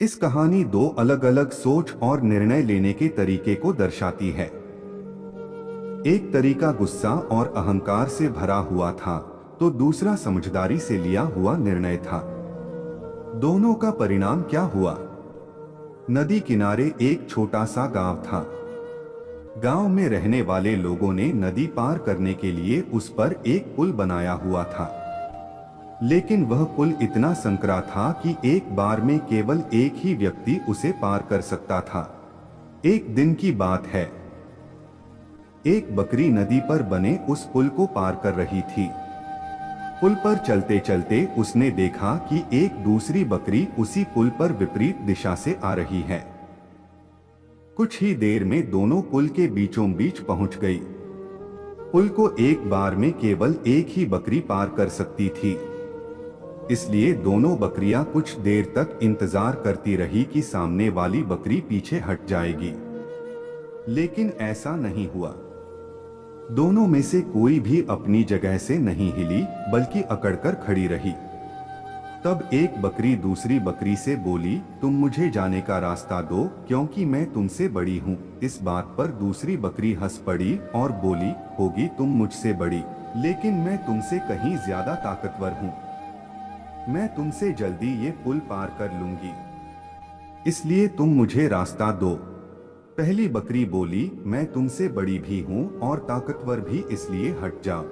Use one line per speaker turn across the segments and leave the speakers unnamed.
इस कहानी दो अलग अलग सोच और निर्णय लेने के तरीके को दर्शाती है। एक तरीका गुस्सा और अहंकार से भरा हुआ था, तो दूसरा समझदारी से लिया हुआ निर्णय था। दोनों का परिणाम क्या हुआ? नदी किनारे एक छोटा सा गांव था। गांव में रहने वाले लोगों ने नदी पार करने के लिए उस पर एक पुल बनाया हुआ था। लेकिन वह पुल इतना संकरा था कि एक बार में केवल एक ही व्यक्ति उसे पार कर सकता था। एक दिन की बात है। एक बकरी नदी पर बने उस पुल को पार कर रही थी। पुल पर चलते चलते उसने देखा कि एक दूसरी बकरी उसी पुल पर विपरीत दिशा से आ रही है। कुछ ही देर में दोनों पुल के बीचों बीच पहुंच गई। पुल को एक बार में केवल एक ही बकरी पार कर सकती थी, इसलिए दोनों बकरियां कुछ देर तक इंतजार करती रही कि सामने वाली बकरी पीछे हट जाएगी। लेकिन ऐसा नहीं हुआ। दोनों में से कोई भी अपनी जगह से नहीं हिली, बल्कि अकड़कर खड़ी रही। तब एक बकरी दूसरी बकरी से बोली, तुम मुझे जाने का रास्ता दो, क्योंकि मैं तुमसे बड़ी हूँ। इस बात पर दूसरी बकरी हंस पड़ी और बोली, होगी तुम मुझसे बड़ी, लेकिन मैं तुमसे कहीं ज्यादा ताकतवर हूँ। मैं तुमसे जल्दी ये पुल पार कर लूंगी, इसलिए तुम मुझे रास्ता दो। पहली बकरी बोली, मैं तुमसे बड़ी भी हूं और ताकतवर भी, इसलिए हट जाओ।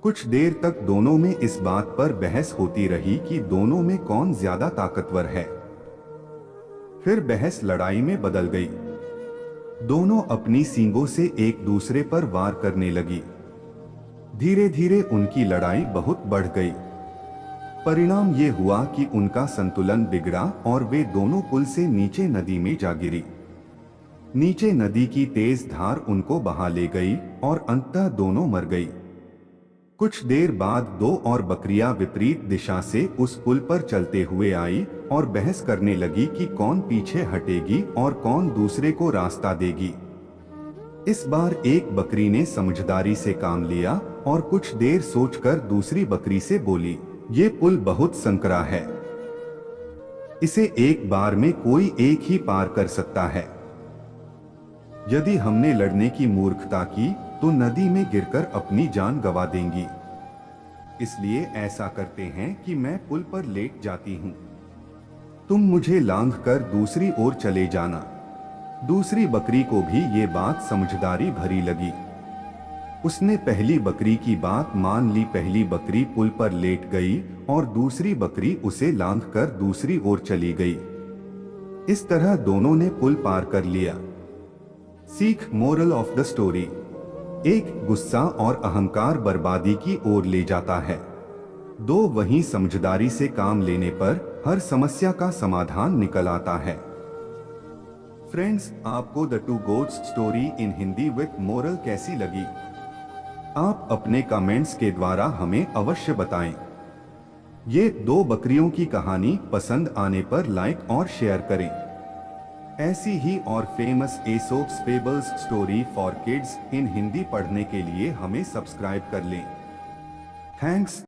कुछ देर तक दोनों में इस बात पर बहस होती रही कि दोनों में कौन ज्यादा ताकतवर है। फिर बहस लड़ाई में बदल गई। दोनों अपनी सींगों से एक दूसरे पर वार करने लगी। धीरे धीरे उनकी लड़ाई बहुत बढ़ गई। परिणाम ये हुआ कि उनका संतुलन बिगड़ा और वे दोनों पुल से नीचे नदी में जा गिरी। नीचे नदी की तेज धार उनको बहा ले गई और अंततः दोनों मर गई। कुछ देर बाद दो और बकरियां विपरीत दिशा से उस पुल पर चलते हुए आई और बहस करने लगी कि कौन पीछे हटेगी और कौन दूसरे को रास्ता देगी। इस बार एक बकरी ने समझदारी से काम लिया और कुछ देर सोचकर दूसरी बकरी से बोली, ये पुल बहुत संकरा है, इसे एक बार में कोई एक ही पार कर सकता है। यदि हमने लड़ने की मूर्खता की तो नदी में गिरकर अपनी जान गंवा देंगी। इसलिए ऐसा करते हैं कि मैं पुल पर लेट जाती हूँ, तुम मुझे लांघकर दूसरी ओर चले जाना। दूसरी बकरी को भी ये बात समझदारी भरी लगी। उसने पहली बकरी की बात मान ली। पहली बकरी पुल पर लेट गई और दूसरी बकरी उसे लांघकर दूसरी ओर चली गई। इस तरह दोनों ने पुल पार कर लिया। सीख, मोरल ऑफ द स्टोरी, एक गुस्सा और अहंकार बर्बादी की ओर ले जाता है, दो वहीं समझदारी से काम लेने पर हर समस्या का समाधान निकल आता है। फ्रेंड्स, आपको the two goats story in Hindi with moral कैसी लगी? आप अपने कमेंट्स के द्वारा हमें अवश्य बताएं। ये दो बकरियों की कहानी पसंद आने पर लाइक और शेयर करें। ऐसी ही और famous Aesop's fables story for kids in Hindi पढ़ने के लिए हमें सब्सक्राइब कर लें। थैंक्स।